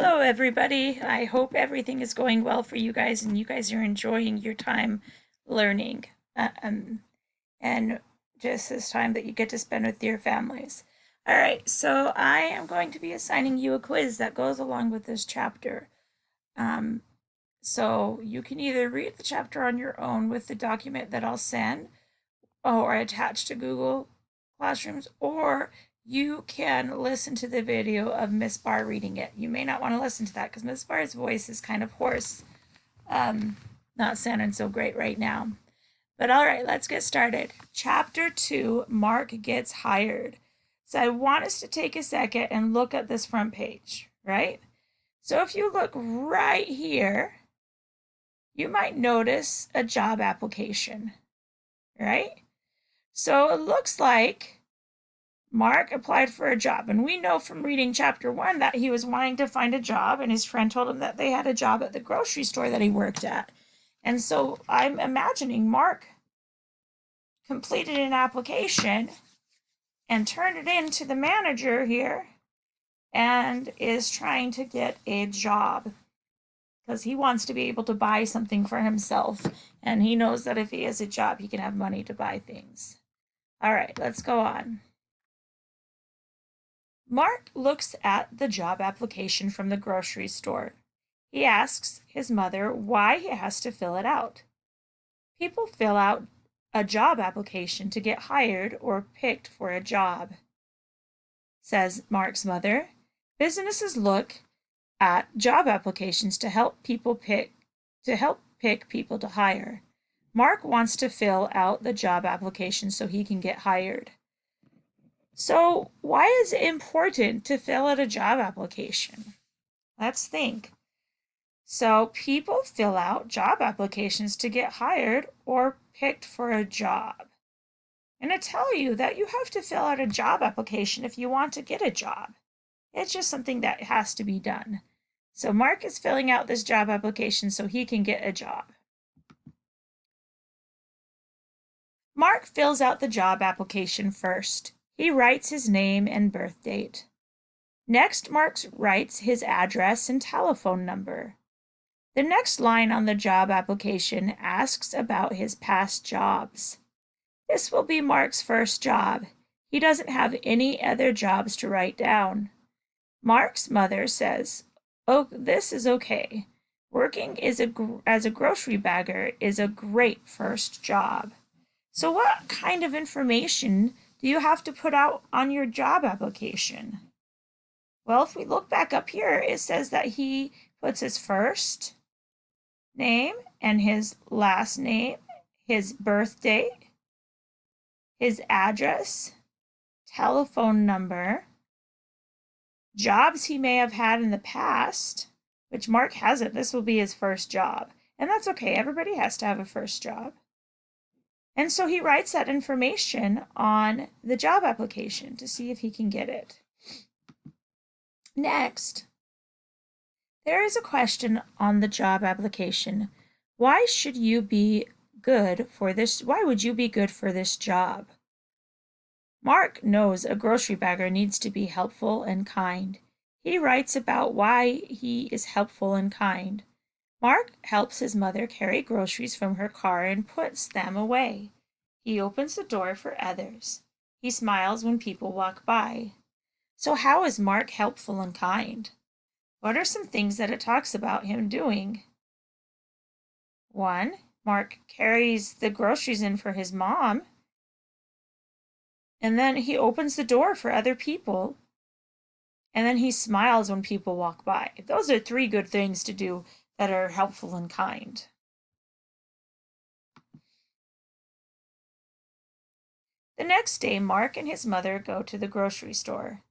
Hello, everybody. I hope everything is going well for you guys and you guys are enjoying your time learning uh, um, and just this time that you get to spend with your families. All right, so I am going to be assigning you a quiz that goes along with this chapter. Um, so you can either read the chapter on your own with the document that I'll send or attach to Google Classrooms, or you can listen to the video of Miss Barr reading it. You may not want to listen to that because Miss Barr's voice is kind of hoarse, um, not sounding so great right now. But all right, let's get started. Chapter 2, Mark Gets Hired. So I want us to take a second and look at this front page, right? So if you look right here, you might notice a job application, right? So it looks like Mark applied for a job, and we know from reading chapter 1 that he was wanting to find a job, and his friend told him that they had a job at the grocery store that he worked at. And so I'm imagining Mark completed an application and turned it in to the manager here and is trying to get a job because he wants to be able to buy something for himself, and he knows that if he has a job, he can have money to buy things. All right, let's go on. Mark looks at the job application from the grocery store. He asks his mother why he has to fill it out. People fill out a job application to get hired or picked for a job, says Mark's mother. Businesses look at job applications to help pick people to hire. Mark wants to fill out the job application so he can get hired. So, why is it important to fill out a job application? Let's think. So, people fill out job applications to get hired or picked for a job. And I tell you that you have to fill out a job application if you want to get a job. It's just something that has to be done. So, Mark is filling out this job application so he can get a job. Mark fills out the job application first. He writes his name and birth date. Next, Mark writes his address and telephone number. The next line on the job application asks about his past jobs. This will be Mark's first job. He doesn't have any other jobs to write down. Mark's mother says, "Oh, this is okay. Working as a grocery bagger is a great first job." So what kind of information do you have to put out on your job application? Well, if we look back up here, it says that he puts his first name and his last name, his birth date, his address, telephone number, jobs he may have had in the past, which Mark hasn't. This will be his first job. And that's okay. Everybody has to have a first job. And so he writes that information on the job application to see if he can get it. Next, there is a question on the job application. Why would you be good for this job? Mark knows a grocery bagger needs to be helpful and kind. He writes about why he is helpful and kind. Mark helps his mother carry groceries from her car and puts them away. He opens the door for others. He smiles when people walk by. So how is Mark helpful and kind? What are some things that it talks about him doing? 1. Mark carries the groceries in for his mom, and then he opens the door for other people, and then he smiles when people walk by. Those are 3 good things to do that are helpful and kind. The next day, Mark and his mother go to the grocery store.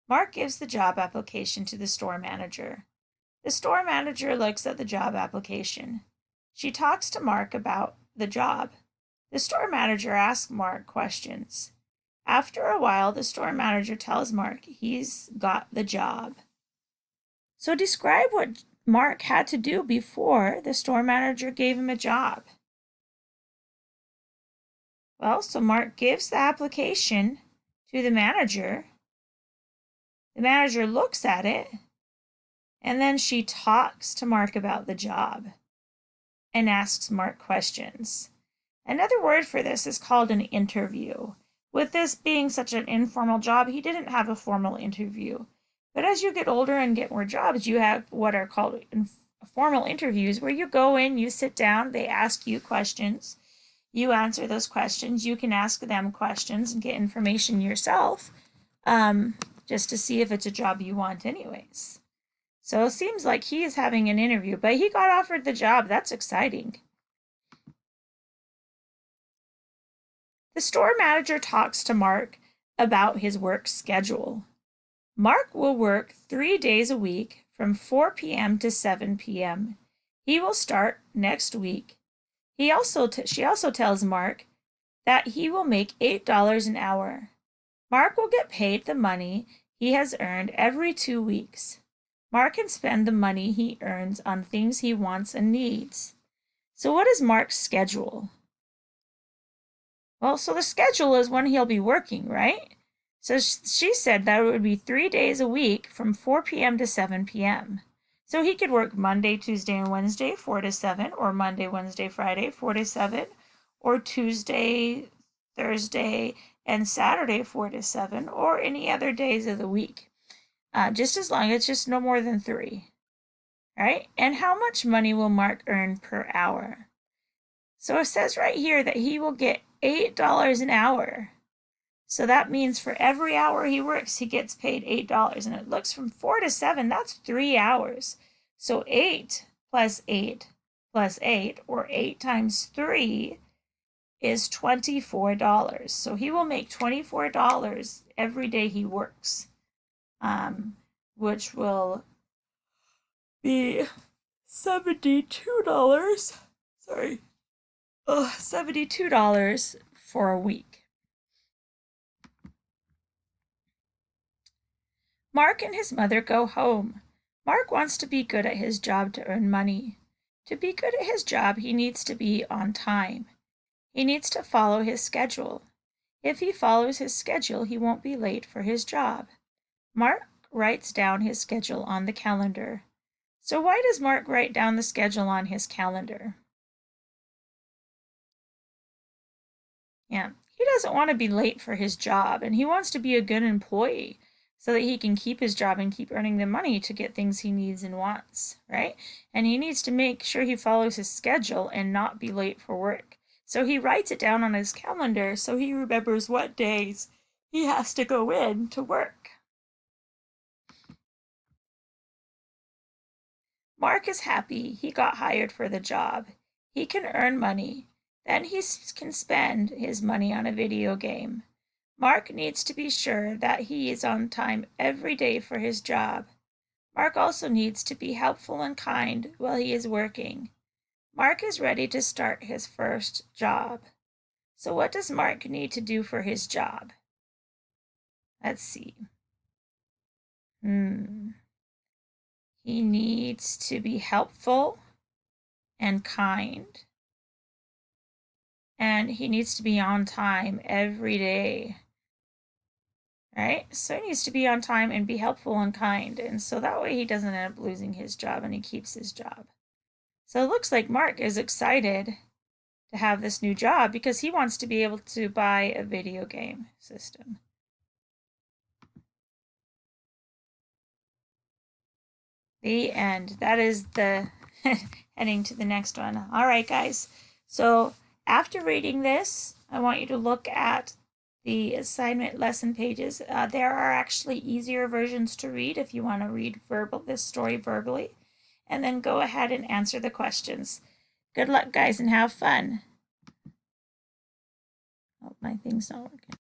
Mark gives the job application to the store manager. The store manager looks at the job application. She talks to Mark about the job. The store manager asks Mark questions. After a while, the store manager tells Mark he's got the job. So describe what Mark had to do before the store manager gave him a job. Well, so Mark gives the application to the manager. The manager looks at it And then she talks to Mark about the job and asks Mark questions. Another word for this is called an interview. With this being such an informal job, he didn't have a formal interview. But as you get older and get more jobs, you have what are called formal interviews, where you go in, you sit down, they ask you questions, you answer those questions, you can ask them questions and get information yourself, just to see if it's a job you want anyways. So it seems like he is having an interview, but he got offered the job. That's exciting. The store manager talks to Mark about his work schedule. Mark will work 3 days a week from 4 p.m. to 7 p.m. He will start next week. She also tells Mark that he will make $8 an hour. Mark will get paid the money he has earned every 2 weeks. Mark can spend the money he earns on things he wants and needs. So what is Mark's schedule? Well, so the schedule is when he'll be working, right? So she said that it would be 3 days a week from 4 p.m. to 7 p.m. So he could work Monday, Tuesday, and Wednesday, 4 to 7, or Monday, Wednesday, Friday, 4 to 7, or Tuesday, Thursday, and Saturday, 4 to 7, or any other days of the week. Just as long as it's just no more than 3. Right? And how much money will Mark earn per hour? So it says right here that he will get $8 an hour. So that means for every hour he works, he gets paid $8. And it looks from 4 to 7, that's 3 hours. So 8 plus 8 plus 8, or 8 times 3, is $24. So he will make $24 every day he works, which will be $72. Sorry. $72 for a week. Mark and his mother go home. Mark wants to be good at his job to earn money. To be good at his job, he needs to be on time. He needs to follow his schedule. If he follows his schedule, he won't be late for his job. Mark writes down his schedule on the calendar. So why does Mark write down the schedule on his calendar? Yeah, he doesn't want to be late for his job, and he wants to be a good employee so that he can keep his job and keep earning the money to get things he needs and wants, right? And he needs to make sure he follows his schedule and not be late for work. So he writes it down on his calendar so he remembers what days he has to go in to work. Mark is happy he got hired for the job. He can earn money. Then he can spend his money on a video game. Mark needs to be sure that he is on time every day for his job. Mark also needs to be helpful and kind while he is working. Mark is ready to start his first job. So what does Mark need to do for his job? Let's see. He needs to be helpful and kind. And he needs to be on time every day. Right? So he needs to be on time and be helpful and kind. And so that way he doesn't end up losing his job and he keeps his job. So it looks like Mark is excited to have this new job because he wants to be able to buy a video game system. The end. That is the heading to the next one. All right, guys. So after reading this, I want you to look at the assignment lesson pages. There are actually easier versions to read if you want to read this story verbally. And then go ahead and answer the questions. Good luck, guys, and have fun. Oh, my thing's not working.